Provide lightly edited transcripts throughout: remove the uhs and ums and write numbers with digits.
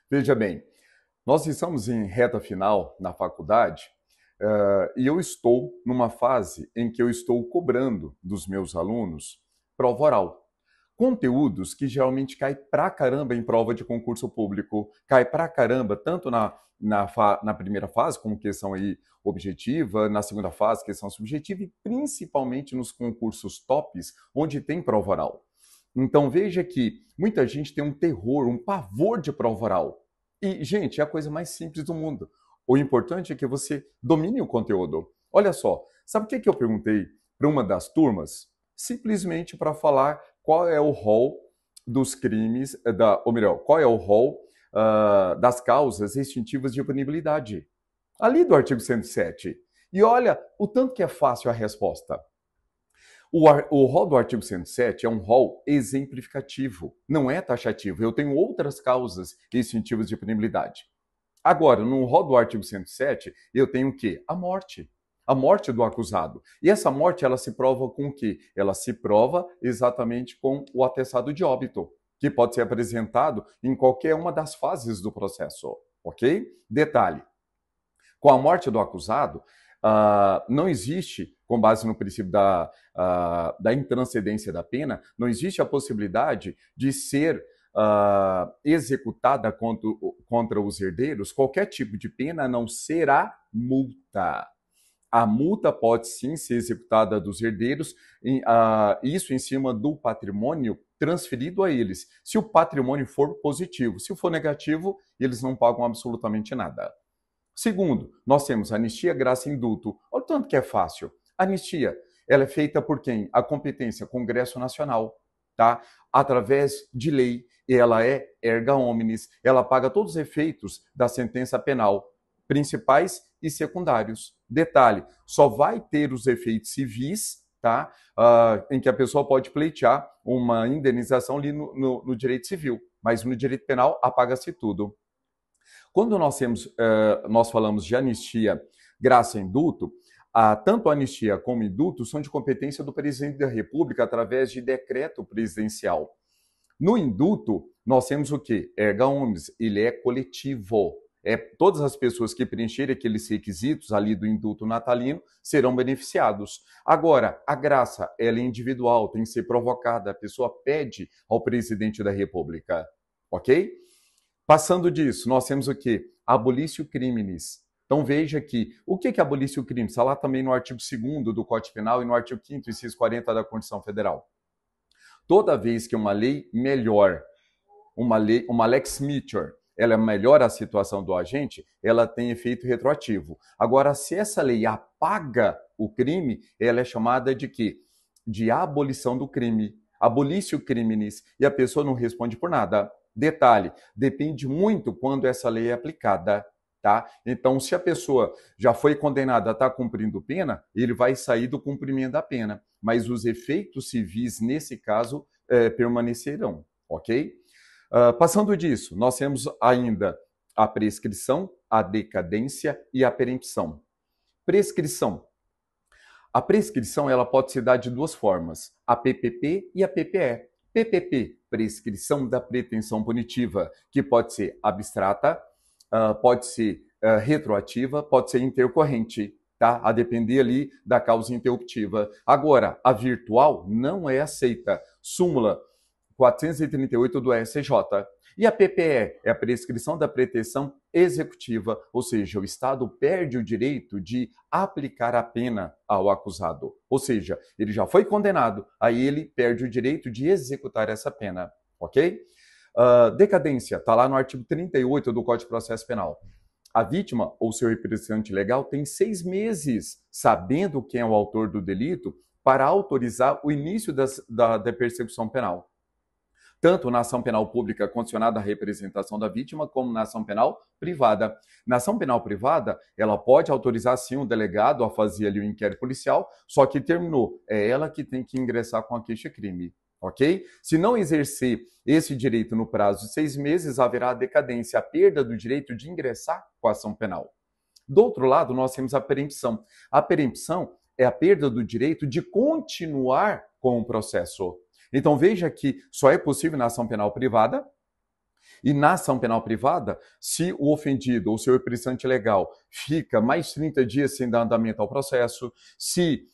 Veja bem, nós estamos em reta final na faculdade, e eu estou numa fase em que eu estou cobrando dos meus alunos prova oral. Conteúdos que geralmente cai pra caramba em prova de concurso público, cai pra caramba tanto na primeira fase, como questão aí objetiva, na segunda fase, questão subjetiva, e principalmente nos concursos tops, onde tem prova oral. Então veja que muita gente tem um terror, um pavor de prova oral. E, gente, é a coisa mais simples do mundo. O importante é que você domine o conteúdo. Olha só, sabe o que eu perguntei para uma das turmas? Simplesmente para falar qual é o rol dos crimes, ou melhor, qual é o rol das causas extintivas de punibilidade. Ali do artigo 107. E olha o tanto que é fácil a resposta. O rol do artigo 107 é um rol exemplificativo, não é taxativo. Eu tenho outras causas extintivas de punibilidade. Agora, no rol do artigo 107, eu tenho o quê? A morte. A morte do acusado. E essa morte, ela se prova com o quê? Ela se prova exatamente com o atestado de óbito, que pode ser apresentado em qualquer uma das fases do processo, ok? Detalhe, com a morte do acusado, não existe, com base no princípio da intranscendência da pena, não existe a possibilidade de ser executada contra os herdeiros qualquer tipo de pena a não ser a multa. A multa pode sim ser executada dos herdeiros, isso em cima do patrimônio transferido a eles, se o patrimônio for positivo. Se for negativo, eles não pagam absolutamente nada. Segundo, nós temos anistia, graça e indulto. Olha o tanto que é fácil. Anistia, ela é feita por quem? A competência, Congresso Nacional, tá? Através de lei, e ela é erga omnes, ela paga todos os efeitos da sentença penal, principais e secundários. Detalhe, só vai ter os efeitos civis, tá? Em que a pessoa pode pleitear uma indenização ali no direito civil, mas no direito penal apaga-se tudo. Quando nós falamos de anistia, graça e indulto, tanto a anistia como o indulto são de competência do presidente da República através de decreto presidencial. No indulto, nós temos o quê? Erga omnes, ele é coletivo. Todas as pessoas que preencherem aqueles requisitos ali do indulto natalino serão beneficiados. Agora, a graça, ela é individual, tem que ser provocada, a pessoa pede ao presidente da República, ok? Passando disso, nós temos o quê? Abolício criminis. Então veja aqui, o que é abolício crime? Está lá também no artigo 2º do Código Penal e no artigo 5º, inciso 40 da Constituição Federal. Toda vez que uma lei melhor, uma lex mitior, ela melhora a situação do agente, ela tem efeito retroativo. Agora, se essa lei apaga o crime, ela é chamada de quê? De abolição do crime. Abolício criminis. E a pessoa não responde por nada. Detalhe, depende muito quando essa lei é aplicada, tá? Então, se a pessoa já foi condenada a estar cumprindo pena, ele vai sair do cumprimento da pena, mas os efeitos civis, nesse caso, permanecerão, ok? Passando disso, nós temos ainda a prescrição, a decadência e a perempção. Prescrição. A prescrição ela pode se dar de duas formas, a PPP e a PPE. PPP, prescrição da pretensão punitiva, que pode ser abstrata, pode ser retroativa, pode ser intercorrente, tá? A depender ali da causa interruptiva. Agora, a virtual não é aceita. Súmula 438 do STJ. E a PPE é a prescrição da pretensão executiva, ou seja, o Estado perde o direito de aplicar a pena ao acusado. Ou seja, ele já foi condenado, aí ele perde o direito de executar essa pena, ok? Decadência, está lá no artigo 38 do Código de Processo Penal. A vítima ou seu representante legal tem 6 meses, sabendo quem é o autor do delito, para autorizar o início da persecução penal. Tanto na ação penal pública condicionada à representação da vítima, como na ação penal privada. Na ação penal privada, ela pode autorizar sim o delegado a fazer ali o inquérito policial, só que terminou. É ela que tem que ingressar com a queixa-crime, ok? Se não exercer esse direito no prazo de 6 meses, haverá a decadência, a perda do direito de ingressar com a ação penal. Do outro lado, nós temos a perempção. A perempção é a perda do direito de continuar com o processo. Então veja que só é possível na ação penal privada, E na ação penal privada, se o ofendido ou seu representante legal fica mais 30 dias sem dar andamento ao processo, se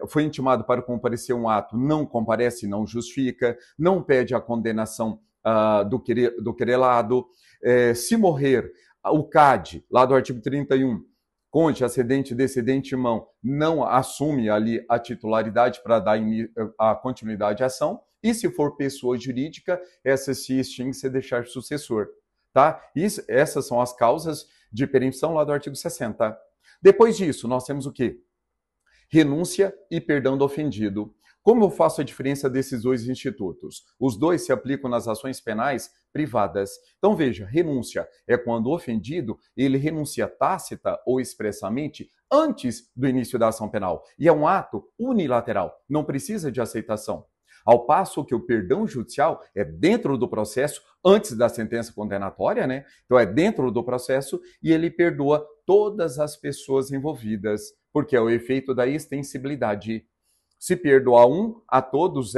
foi intimado para comparecer um ato, não comparece, não justifica, não pede a condenação do querelado, se morrer, o CAD, lá do artigo 31, cônjuge, ascendente, descendente, irmão, não assume ali a titularidade para dar a continuidade à ação, e se for pessoa jurídica, essa se extingue se deixar sucessor, tá? Essas são as causas de perempção lá do artigo 60. Depois disso, nós temos o quê? Renúncia e perdão do ofendido. Como eu faço a diferença desses dois institutos? Os dois se aplicam nas ações penais privadas. Então veja, renúncia é quando o ofendido ele renuncia tácita ou expressamente antes do início da ação penal. E é um ato unilateral, não precisa de aceitação. Ao passo que o perdão judicial é dentro do processo, antes da sentença condenatória, né? Então é dentro do processo e ele perdoa todas as pessoas envolvidas, porque é o efeito da extensibilidade. Se perdoar um, a todos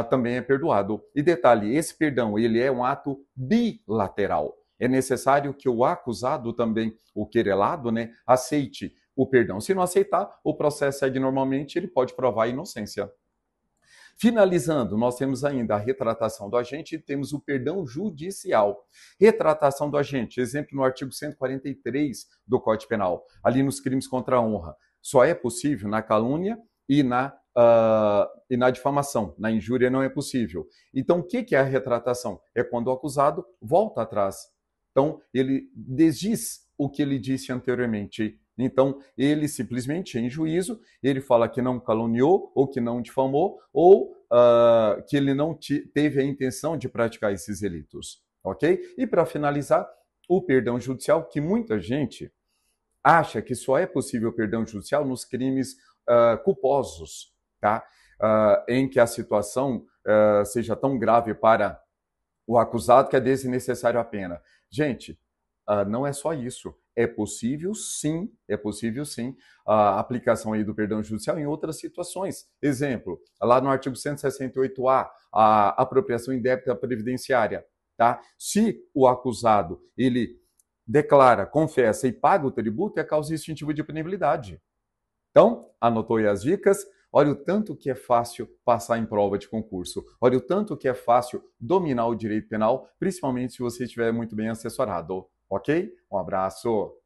também é perdoado. E detalhe, esse perdão ele é um ato bilateral. É necessário que o acusado também, o querelado, né, aceite o perdão. Se não aceitar, o processo segue normalmente, ele pode provar a inocência. Finalizando, nós temos ainda a retratação do agente e temos o perdão judicial. Retratação do agente, exemplo no artigo 143 do Código Penal, ali nos crimes contra a honra. Só é possível na calúnia e na difamação. Na injúria não é possível. Então, o que é a retratação? É quando o acusado volta atrás. Então, ele desdiz o que ele disse anteriormente. Então, ele simplesmente, em juízo, ele fala que não caluniou, ou que não difamou, ou que ele não teve a intenção de praticar esses delitos. Ok? E para finalizar, o perdão judicial, que muita gente acha que só é possível perdão judicial nos crimes culposos, tá? Em que a situação seja tão grave para o acusado que é desnecessário a pena. Gente, não é só isso. É possível sim a aplicação aí do perdão judicial em outras situações. Exemplo, lá no artigo 168A, a apropriação indébita previdenciária, tá? Se o acusado, ele declara, confessa e paga o tributo, é causa extintiva de punibilidade. Então, anotou aí as dicas? Olha o tanto que é fácil passar em prova de concurso. Olha o tanto que é fácil dominar o direito penal, principalmente se você estiver muito bem assessorado. Ok? Um abraço!